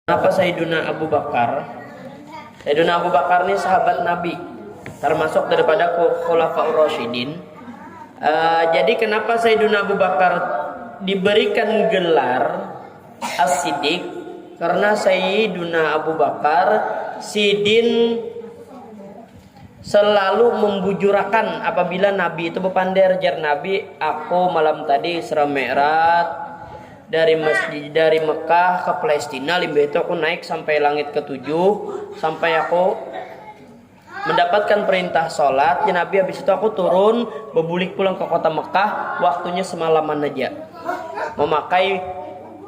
Kenapa Sayyiduna Abu Bakar? Sayyiduna Abu Bakar ini sahabat Nabi, termasuk daripada Khulafaur Rasyidin. Jadi kenapa Sayyiduna Abu Bakar diberikan gelar As-Siddiq? Karena Sayyiduna Abu Bakar Sidin selalu membujurakan apabila Nabi itu berpander. Jar Nabi, aku malam tadi Isra Mi'raj dari Mekah ke Palestina, limbah itu aku naik sampai langit ke-7, sampai aku mendapatkan perintah sholat. Ya Nabi, habis itu aku turun berbulik pulang ke kota Mekah, waktunya semalaman aja, memakai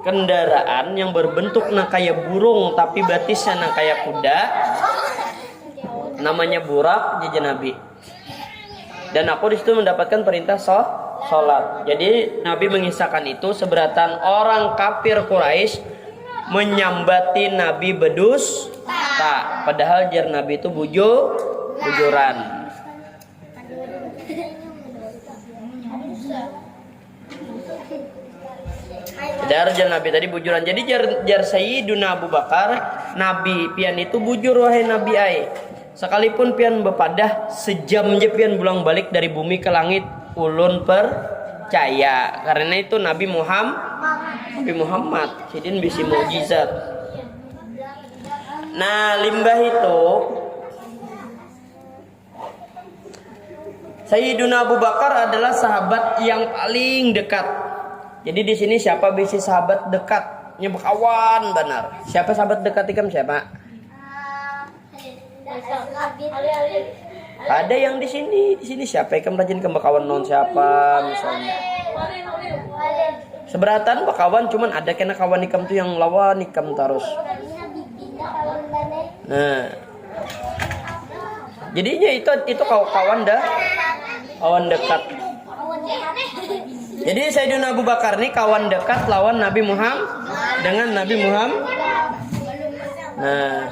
kendaraan yang berbentuk kayak burung tapi batisnya kayak kuda, namanya burak, jajan Nabi. Dan aku di situ mendapatkan perintah sholat. Jadi Nabi mengisahkan itu seberatan orang kafir Quraisy menyambati Nabi berdusta, padahal jar Nabi itu bujuran. Padahal jar Nabi tadi bujuran. Jadi jar Sayyiduna Abu Bakar, Nabi pian itu bujur wahai Nabi ai. Sekalipun pian bepadah sejam je pian bulang balik dari bumi ke langit, ulun percaya. Karena itu Nabi Muhammad sidin bisi mukjizat. Nah, limbah itu Sayyiduna Abu Bakar adalah sahabat yang paling dekat. Jadi di sini siapa bisi sahabat dekatnya berkawan benar? Siapa sahabat dekat ikam siapa? Ada yang di sini siapa ikam rajin ke bakawan non siapa misalnya. Seberatan bakawan cuman ada kena kawan ikam tuh yang lawan ikam terus. Nah, jadinya itu kawan dekat. Jadi Sayyidina Abu Bakar nih kawan dekat lawan Nabi Muhammad dengan Nabi Muhammad. Nah,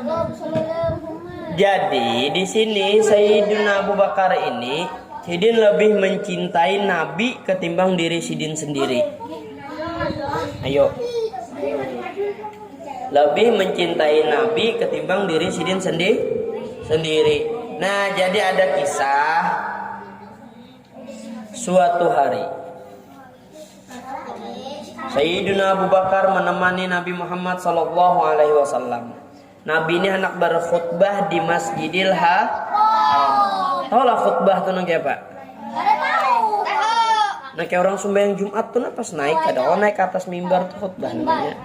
jadi di sini Sayyidina Abu Bakar ini Sidin lebih mencintai Nabi ketimbang diri Sidin sendiri. Ayo. Lebih mencintai Nabi ketimbang diri Sidin sendiri. Nah, jadi ada kisah suatu hari Sayyidina Abu Bakar menemani Nabi Muhammad sallallahu alaihi wasallam. Nabi ini hendak berkhutbah di Masjidil Haram. Tahu lah khutbah tuh nang kayak Pak? Nah kayak orang sembahyang Jumat tuh pas naik ada orang naik ke atas mimbar tuh khutbah namanya.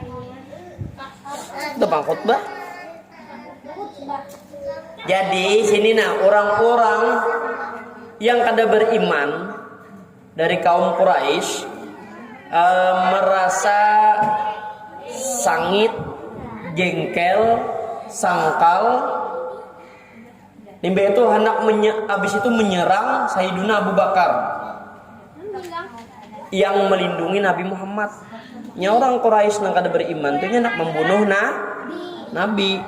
Itu bang khutbah. Jadi sini nah orang-orang yang kada beriman dari kaum Quraisy merasa sangit, jengkel, sangkal. Limbah itu hendak habis itu menyerang Sayyiduna Abu Bakar yang melindungi Nabi Muhammad. Nya orang Quraisy nang kada beriman tuh hendak membunuh Nabi.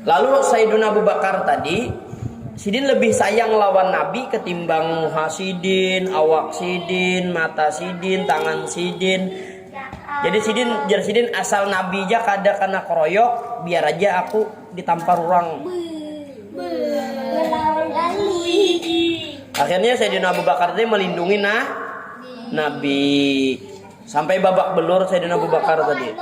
Lalu Sayyiduna Abu Bakar tadi Sidin lebih sayang lawan Nabi ketimbang muha Sidin, awak Sidin, mata Sidin, tangan Sidin. Jadi Sidin asal Nabi aja kada kena keroyok, biar aja aku ditampar orang. Akhirnya Sayyidina Abu Bakar tadi melindungi Nabi sampai babak belur Sayyidina Abu Bakar tadi.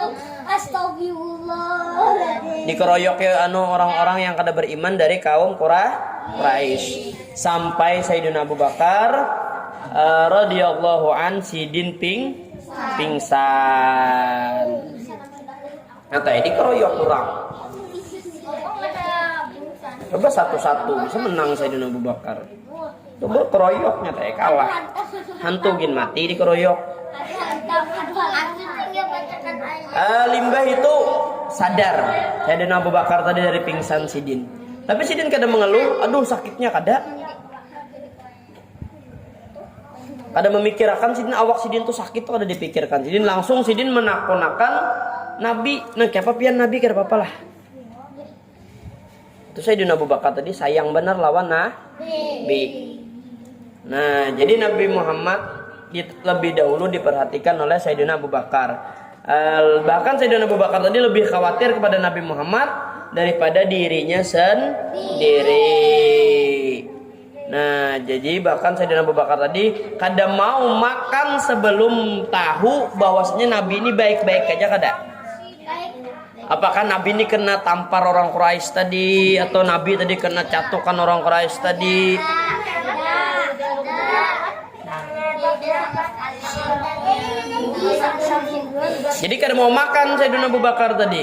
Dikeroyok ya orang-orang yang kada beriman dari kaum Quraisy. Sampai Sayyidina Abu Bakar radhiyallahu an Sidin pingsan. Kata dikeroyok orang. Coba satu-satu bisa menang Sayyidina Abu Bakar. Coba keroyoknya kalah. Hantu gin mati dikeroyok. Limbah itu sadar Sayyidina Abu Bakar tadi dari pingsan Sidin. Tapi Sidin kada mengeluh, aduh sakitnya kada memikirkan Sidin, awak Sidin tuh sakit tuh ada dipikirkan. Sidin langsung menakonakan Nabi. Nah, kenapa pian Nabi kada apa-apa lah. Itu Sayyidina Abu Bakar tadi sayang benar lawan Nabi. Nah, jadi Nabi Muhammad lebih dahulu diperhatikan oleh Sayyidina Abu Bakar. Bahkan Sayyidina Abu Bakar tadi lebih khawatir kepada Nabi Muhammad daripada dirinya sendiri. Nah, jadi bahkan Sayyidina Abu Bakar tadi kadang mau makan sebelum tahu bahwasanya Nabi ini baik-baik aja kada. Apakah Nabi ini kena tampar orang Quraisy tadi, atau Nabi tadi kena catukan orang Quraisy tadi? Jadi kada mau makan Sayyidina Abu Bakar tadi.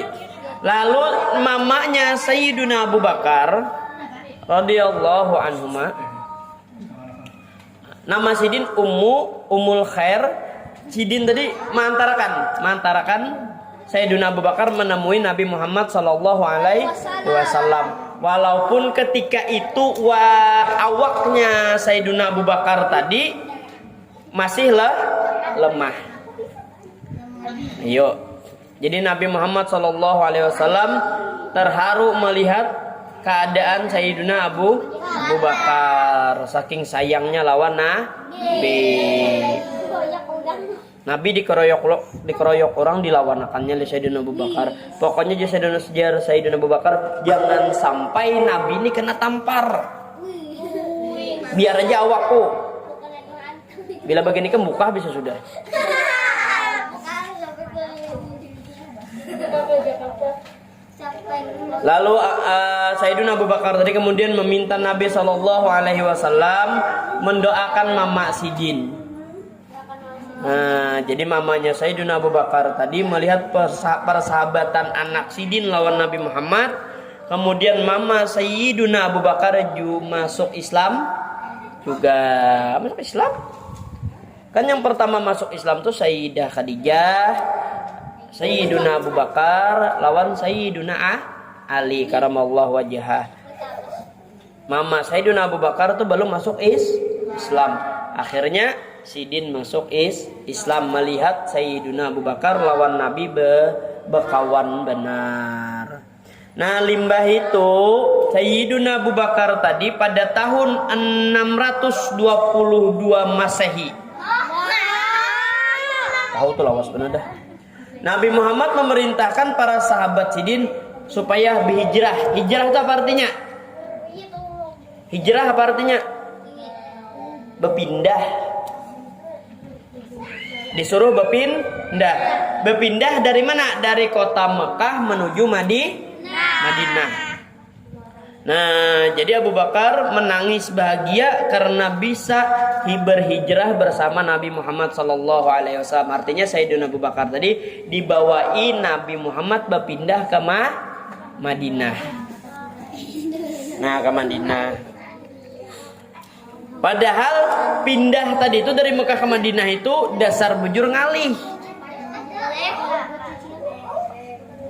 Lalu mamanya Sayyidina Abu Bakar radhiyallahu anhuma, nama Sidin Ummul Khair. Sidin tadi mantarakan Sayyidina Abu Bakar menemui Nabi Muhammad sallallahu alaihi wasallam. Walaupun ketika itu awaknya Sayyidina Abu Bakar tadi masih lemah. Jadi Nabi Muhammad sallallahu alaihi wasallam terharu melihat keadaan Sayyidina Abu Bakar, saking sayangnya lawan Nabi dikeroyok orang, dilawanakannya oleh Sayyidina Abu Bakar. Pokoknya sejarah Sayyidina Abu Bakar, jangan sampai Nabi ini kena tampar. Biar aja awakku. Bila begini kebuka bisa sudah. Lalu Sayyidina Abu Bakar tadi kemudian meminta Nabi Shallallahu Alaihi Wasallam mendoakan Mama Sidin. Nah, jadi mamanya Sayyidina Abu Bakar tadi melihat persahabatan anak Sidin lawan Nabi Muhammad. Kemudian Mama Sayyidina Abu Bakar masuk Islam juga. Masuk Islam? Kan yang pertama masuk Islam tuh Sayyidah Khadijah, Sayyiduna Abu Bakar lawan Sayyiduna Ali karamallahu wajhah. Mama Sayyiduna Abu Bakar tuh belum masuk Islam. Akhirnya Sidin masuk Islam melihat Sayyiduna Abu Bakar lawan Nabi berkawan benar. Nah, limbah itu Sayyiduna Abu Bakar tadi pada tahun 622 Masehi. Tahu tuh lawas benar dah. Nabi Muhammad memerintahkan para sahabat Sidin supaya berhijrah. Hijrah itu apa artinya? Hijrah apa artinya? Berpindah. Disuruh berpindah. Berpindah dari mana? Dari kota Mekah menuju Madinah. Nah, jadi Abu Bakar menangis bahagia karena bisa berhijrah bersama Nabi Muhammad sallallahu alaihi wasallam. Artinya Sayyidina Abu Bakar tadi dibawai Nabi Muhammad berpindah ke Madinah. Nah, ke Madinah. Padahal pindah tadi itu dari Mekah ke Madinah itu dasar bujur ngalih.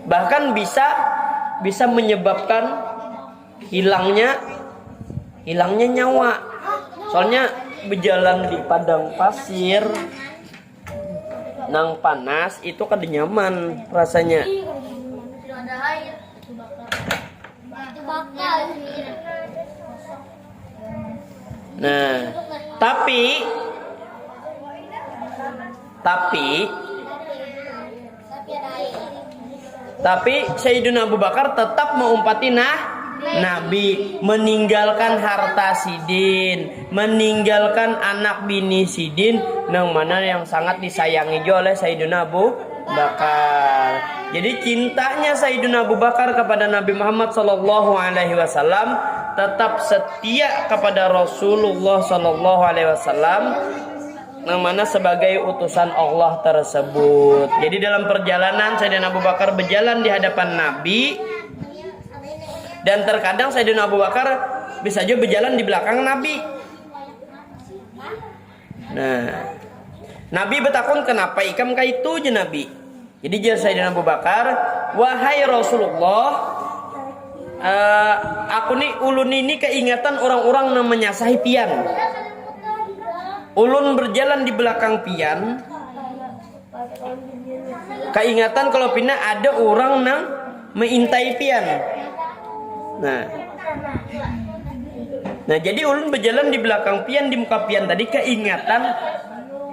Bahkan bisa menyebabkan hilangnya nyawa. Soalnya berjalan di padang pasir nang panas itu kada nyaman rasanya. Nah, tapi Sayyidina Abu Bakar tetap mengumpati Nabi, meninggalkan harta Sidin, meninggalkan anak bini Sidin, yang mana yang sangat disayangi juga oleh Sayyidina Abu Bakar. Jadi cintanya Sayyidina Abu Bakar kepada Nabi Muhammad sallallahu alaihi wasallam tetap setia kepada Rasulullah sallallahu alaihi wasallam, yang mana sebagai utusan Allah tersebut. Jadi dalam perjalanan Sayyidina Abu Bakar berjalan di hadapan Nabi, dan terkadang Sayyidina Abu Bakar bisa juga berjalan di belakang Nabi. Nah, Nabi bertakun kenapa ikam kaitu je Nabi. Jadi jawab Sayyidina Abu Bakar, wahai Rasulullah, aku nih ulun ini keingatan orang-orang namanya sahipian. Ulun berjalan di belakang pian, keingatan kalau pina ada orang nang mengintai pian. Nah, jadi ulun berjalan di belakang pian, di muka pian tadi keingatan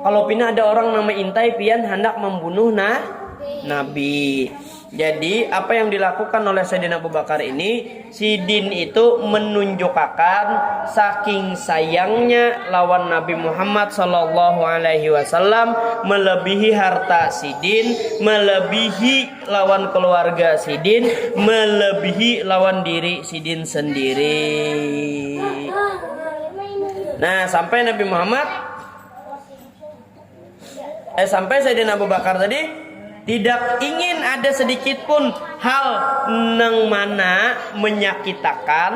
kalau pina ada orang nama intai pian hendak membunuh Nabi. Jadi apa yang dilakukan oleh Sayyidina Abu Bakar ini, Sidin itu menunjukkan saking sayangnya lawan Nabi Muhammad Sallallahu Alaihi Wasallam, melebihi harta Sidin, melebihi lawan keluarga Sidin, melebihi lawan diri Sidin sendiri. Nah, sampai Nabi Muhammad sampai Sayyidina Abu Bakar tadi tidak ingin ada sedikit pun hal nang mana menyakitakan,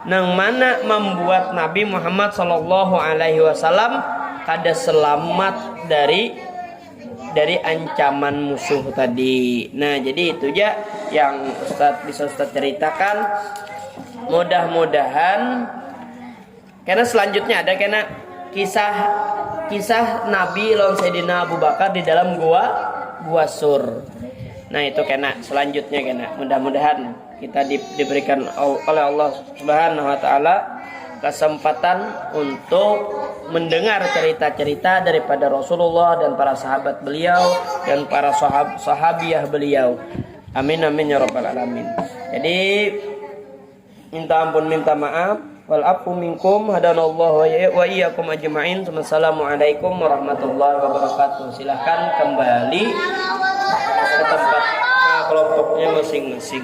nang mana membuat Nabi Muhammad Sallallahu Alaihi Wasallam kada selamat dari ancaman musuh tadi. Nah, jadi itu aja yang bisa Ustaz ceritakan. Mudah-mudahan, karena selanjutnya ada kisah Nabi lawan Sayyidina Abu Bakar di dalam gua Sur. Nah, itu selanjutnya mudah-mudahan kita diberikan oleh Allah Subhanahu wa taala kesempatan untuk mendengar cerita-cerita daripada Rasulullah dan para sahabat beliau dan para sahabiah beliau. Amin amin ya rabbal alamin. Jadi minta ampun, minta maaf. Wal afu minkum, hadanallahu wa iyyakum ajma'in. Wassalamualaikum warahmatullahi wabarakatuh. Silahkan kembali ke tempat kelompoknya masing-masing.